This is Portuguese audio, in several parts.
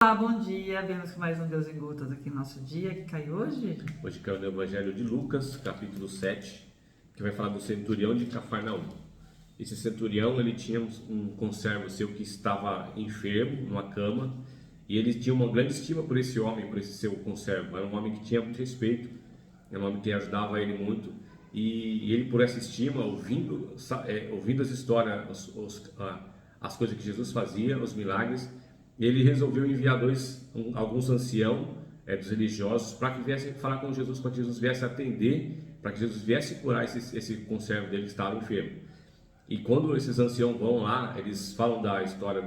Olá, bom dia. Vemos com mais um Deus em Gotas aqui no nosso dia. Que cai hoje? Hoje caiu no Evangelho de Lucas, capítulo 7, que vai falar do centurião de Cafarnaum. Esse centurião, ele tinha um conservo seu que estava enfermo, numa cama, e ele tinha uma grande estima por esse homem, por esse seu conservo. Era um homem que tinha muito respeito, era um homem que ajudava ele muito, e ele, por essa estima, ouvindo as histórias, as coisas que Jesus fazia, os milagres, ele resolveu enviar alguns anciãos dos religiosos para que viessem falar com Jesus, para que Jesus viesse atender, para que Jesus viesse curar esse conservo dele que estava enfermo. E quando esses anciãos vão lá, eles falam da história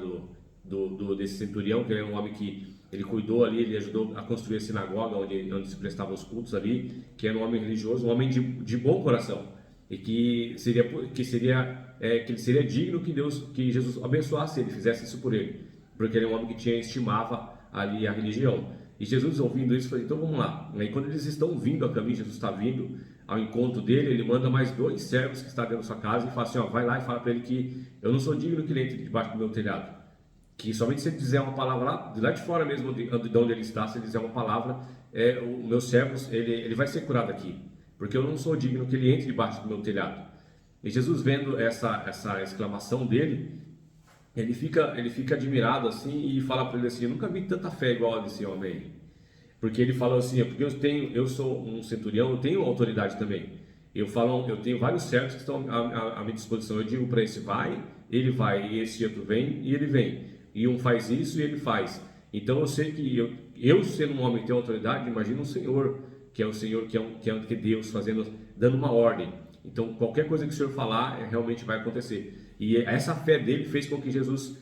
desse centurião, que ele é um homem que ele cuidou ali, ele ajudou a construir a sinagoga onde se prestavam os cultos ali, que era um homem religioso, um homem de bom coração, e que ele seria digno que Jesus abençoasse ele, fizesse isso por ele, porque ele é um homem que estimava ali a religião. E Jesus, ouvindo isso, falou: então vamos lá. E quando eles estão vindo a caminho, Jesus está vindo ao encontro dele, ele manda mais 2 servos que estão dentro da sua casa e fala assim: vai lá e fala para ele que eu não sou digno que ele entre debaixo do meu telhado, que somente se ele dizer uma palavra lá de fora mesmo de onde ele está, se ele dizer uma palavra, o meu servo ele vai ser curado aqui, porque eu não sou digno que ele entre debaixo do meu telhado. E Jesus, vendo essa exclamação dele, ele fica admirado assim e fala para ele assim: eu nunca vi tanta fé igual a desse homem aí. Porque ele fala assim: porque eu sou um centurião, eu tenho autoridade também. Eu tenho vários servos que estão à minha disposição. Eu digo para esse: vai, ele vai, e esse outro vem, e ele vem. E um faz isso e ele faz. Então eu sei que eu sendo um homem que tem autoridade, imagina um Senhor, que é o Senhor, que é Deus dando uma ordem. Então qualquer coisa que o Senhor falar, realmente vai acontecer. E essa fé dele fez com que Jesus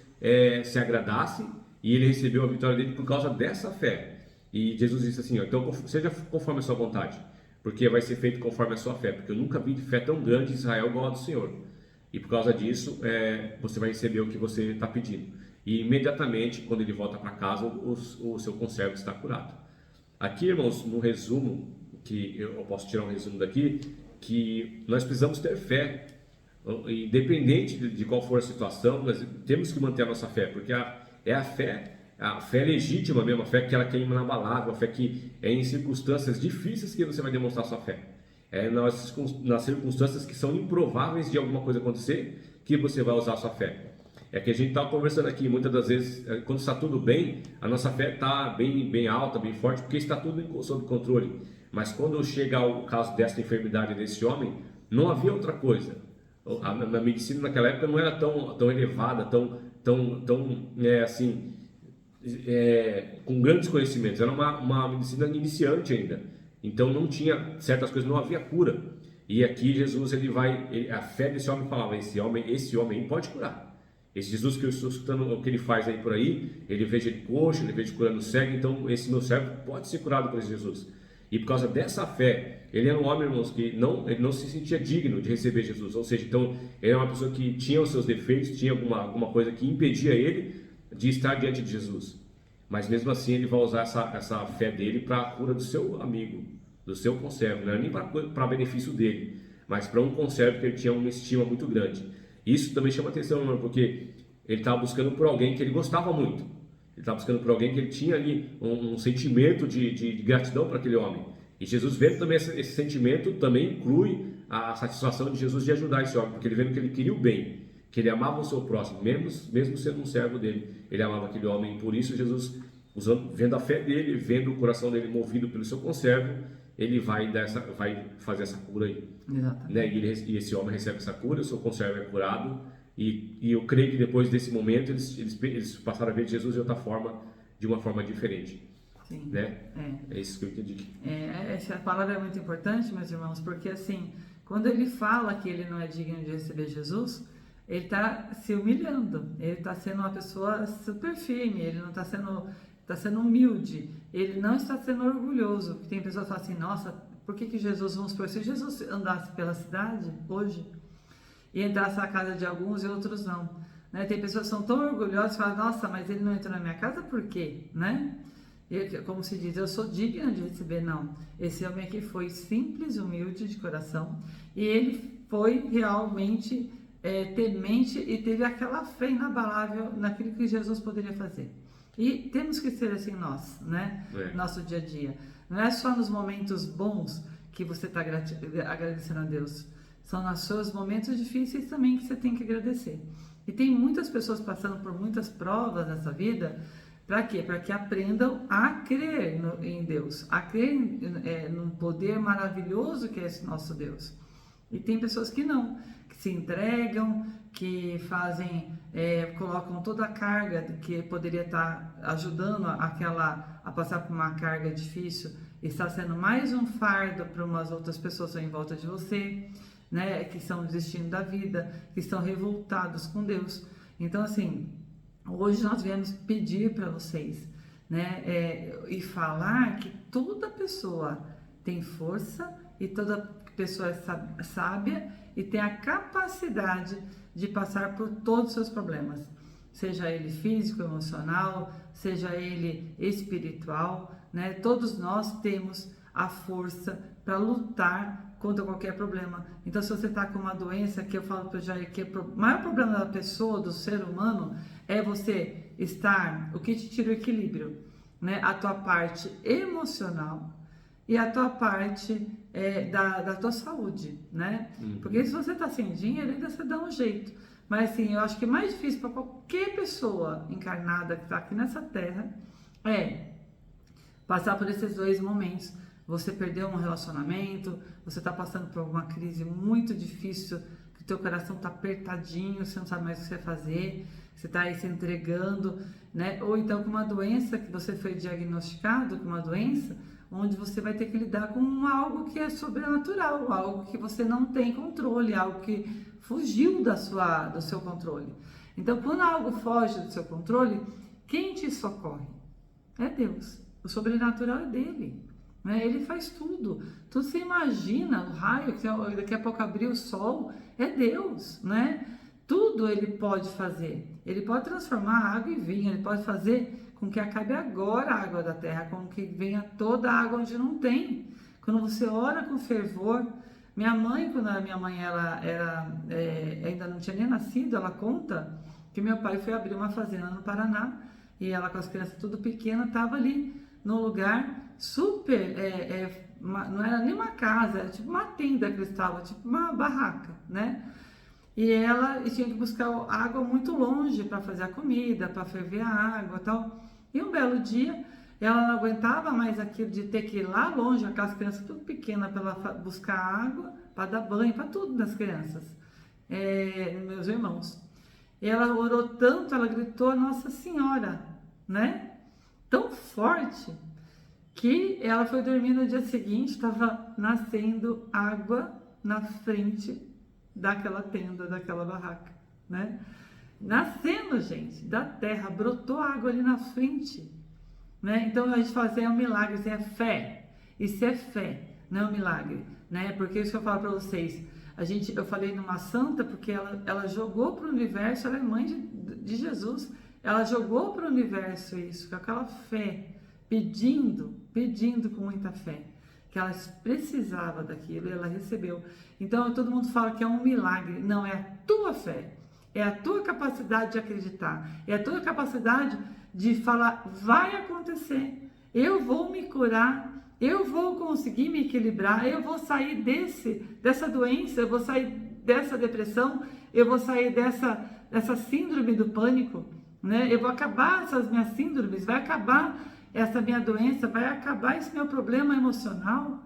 se agradasse, e ele recebeu a vitória dele por causa dessa fé. E Jesus disse assim: então seja conforme a sua vontade, porque vai ser feito conforme a sua fé, porque eu nunca vi fé tão grande em Israel igual a do Senhor. E por causa disso, você vai receber o que você está pedindo. E imediatamente, quando ele volta para casa, o seu conservo está curado. Aqui, irmãos, no resumo, que eu posso tirar um resumo daqui, que nós precisamos ter fé. Independente de qual for a situação, nós temos que manter a nossa fé, porque a fé legítima mesmo, a fé que ela é inabalável, a fé que é em circunstâncias difíceis que você vai demonstrar sua fé. Nas circunstâncias que são improváveis de alguma coisa acontecer, que você vai usar a sua fé. É que a gente está conversando aqui, muitas das vezes, quando está tudo bem, a nossa fé está bem alta, bem forte, porque está tudo sob controle. Mas quando chega o caso dessa enfermidade desse homem, não havia outra coisa. A medicina naquela época não era tão elevada, com grandes conhecimentos. Era uma medicina iniciante ainda. Então não tinha certas coisas, não havia cura. E aqui Jesus, a fé desse homem falava: esse homem pode curar. Esse Jesus que eu estou escutando, o que ele faz aí por aí, ele veja de coxo, ele veja de curando cego, então esse meu servo pode ser curado por esse Jesus. E por causa dessa fé, ele era um homem, irmãos, que ele não se sentia digno de receber Jesus. Ou seja, então ele era uma pessoa que tinha os seus defeitos, tinha alguma coisa que impedia ele de estar diante de Jesus. Mas mesmo assim ele vai usar essa fé dele para a cura do seu amigo, do seu conservo. Não era nem para benefício dele, mas para um conservo que ele tinha uma estima muito grande. Isso também chama atenção, irmão, porque ele estava buscando por alguém que ele gostava muito. Ele estava buscando por alguém que ele tinha ali um sentimento de gratidão para aquele homem. E Jesus, vendo também esse sentimento, também inclui a satisfação de Jesus de ajudar esse homem, porque ele vendo que ele queria o bem, que ele amava o seu próximo, mesmo sendo um servo dele, ele amava aquele homem. E por isso Jesus, vendo a fé dele, vendo o coração dele movido pelo seu conservo, ele vai fazer essa cura aí. Exatamente. Né? E esse homem recebe essa cura, o seu conservo é curado. E eu creio que depois desse momento eles passaram a ver Jesus de uma forma diferente. Sim. Né? É isso que eu entendi. Essa palavra é muito importante, meus irmãos, porque assim, quando ele fala que ele não é digno de receber Jesus, ele está se humilhando, ele está sendo uma pessoa super firme, ele não está sendo humilde, ele não está sendo orgulhoso. Tem pessoas que falam assim: nossa, por que Jesus, vamos supor, se Jesus andasse pela cidade hoje e entrasse na casa de alguns e outros não, né? Tem pessoas que são tão orgulhosas que falam: nossa, mas ele não entrou na minha casa, por quê? Né? Como se diz, eu sou digna de receber. Não, esse homem aqui foi simples, humilde de coração, e ele foi realmente temente e teve aquela fé inabalável naquilo que Jesus poderia fazer. E temos que ser assim nós, né? Nosso dia a dia. Não é só nos momentos bons que você está agradecendo a Deus. São nos seus momentos difíceis também que você tem que agradecer. E tem muitas pessoas passando por muitas provas nessa vida. Para quê? Para que aprendam a crer em Deus, a crer no poder maravilhoso que é esse nosso Deus. E tem pessoas que não, que se entregam, que fazem, colocam toda a carga que poderia estar ajudando a passar por uma carga difícil, e está sendo mais um fardo para umas outras pessoas em volta de você, né, que estão desistindo da vida, que estão revoltados com Deus. Então, assim, hoje nós viemos pedir para vocês, né, e falar que toda pessoa tem força e toda pessoa é sábia e tem a capacidade de passar por todos os seus problemas, seja ele físico, emocional, seja ele espiritual, né? Todos nós temos a força para lutar contra qualquer problema. Então, se você está com uma doença, que eu falo para o Jair que o maior problema da pessoa, do ser humano, é você estar, o que te tira o equilíbrio, né? A tua parte emocional e a tua parte da tua saúde, né? Porque se você está sem dinheiro, ainda você dá um jeito. Mas assim, eu acho que mais difícil para qualquer pessoa encarnada que está aqui nessa terra é passar por esses dois momentos. Você perdeu um relacionamento, você está passando por uma crise muito difícil, que o teu coração está apertadinho, você não sabe mais o que você vai fazer, você está aí se entregando, né? Ou então com uma doença que você foi diagnosticado com uma doença, onde você vai ter que lidar com algo que é sobrenatural, algo que você não tem controle, algo que fugiu do seu controle. Então, quando algo foge do seu controle, quem te socorre? É Deus. O sobrenatural é dele, né? Ele faz tudo. Então, você imagina o raio, que daqui a pouco abrir o sol, é Deus, né? Tudo ele pode fazer. Ele pode transformar a água em vinho, ele pode fazer com que acabe agora a água da terra, com que venha toda a água onde não tem. Quando você ora com fervor. Minha mãe, quando a minha mãe ainda não tinha nem nascido, ela conta que meu pai foi abrir uma fazenda no Paraná e ela com as crianças tudo pequena estava ali num lugar super, não era nem uma casa, era tipo uma tenda que eles estavam, tipo uma barraca, né? E ela tinha que buscar água muito longe para fazer a comida, para ferver a água e tal. E um belo dia, ela não aguentava mais aquilo de ter que ir lá longe, aquelas crianças tudo pequenas, para ela buscar água, para dar banho, para tudo das crianças, meus irmãos. E ela orou tanto, ela gritou a Nossa Senhora, né? Tão forte, que ela foi dormir no dia seguinte, estava nascendo água na frente daquela tenda, daquela barraca, né? Nascendo, gente, da terra, brotou água ali na frente, né? Então a gente fala assim, é um milagre, isso é fé, isso é fé, não é um milagre, né? Porque isso que eu falo para vocês, eu falei numa santa porque ela jogou para o universo, ela é mãe de Jesus, ela jogou para o universo isso, com aquela fé, pedindo com muita fé, que ela precisava daquilo e ela recebeu. Então todo mundo fala que é um milagre, não, é a tua fé, é a tua capacidade de acreditar, é a tua capacidade de falar, vai acontecer, eu vou me curar, eu vou conseguir me equilibrar, eu vou sair dessa doença, eu vou sair dessa depressão, eu vou sair dessa síndrome do pânico, né? Eu vou acabar essas minhas síndromes, vai acabar essa minha doença, vai acabar esse meu problema emocional.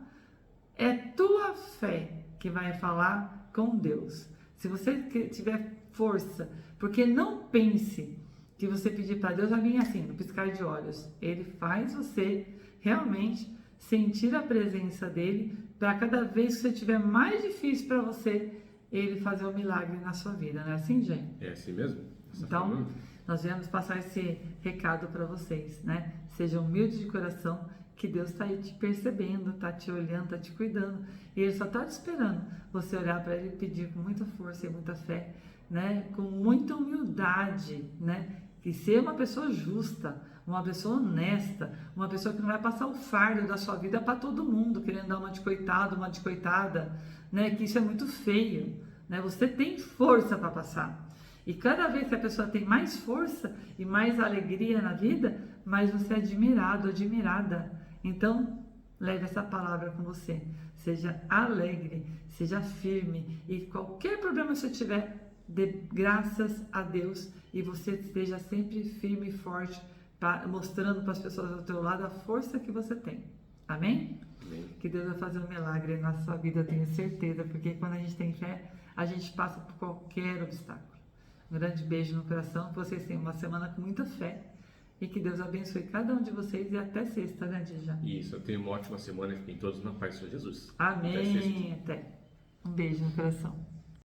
É tua fé que vai falar com Deus. Se você tiver força, porque não pense que você pedir para Deus vai vir assim, no piscar de olhos. Ele faz você realmente sentir a presença dele, para cada vez que você tiver mais difícil para você, ele fazer um milagre na sua vida, não é assim, gente? É assim mesmo? Então, nós viemos passar esse recado para vocês, né? Sejam humildes de coração, que Deus está aí te percebendo, está te olhando, está te cuidando, e Ele só está te esperando você olhar para Ele e pedir com muita força e muita fé, né? Com muita humildade, né? E ser uma pessoa justa, uma pessoa honesta, uma pessoa que não vai passar o fardo da sua vida para todo mundo, querendo dar uma de coitado, uma de coitada, né? Que isso é muito feio, né? Você tem força para passar. E cada vez que a pessoa tem mais força e mais alegria na vida, mais você é admirado, admirada. Então, leve essa palavra com você. Seja alegre, seja firme. E qualquer problema que você tiver, dê graças a Deus. E você esteja sempre firme e forte, mostrando para as pessoas ao teu lado a força que você tem. Amém? Amém. Que Deus vai fazer um milagre na sua vida, eu tenho certeza. Porque quando a gente tem fé, a gente passa por qualquer obstáculo. Um grande beijo no coração, que vocês tenham uma semana com muita fé e que Deus abençoe cada um de vocês e até sexta, né, Dija? Isso, eu tenho uma ótima semana e fiquem todos na paz do Senhor Jesus. Amém. Até sexta. Até. Um beijo no coração.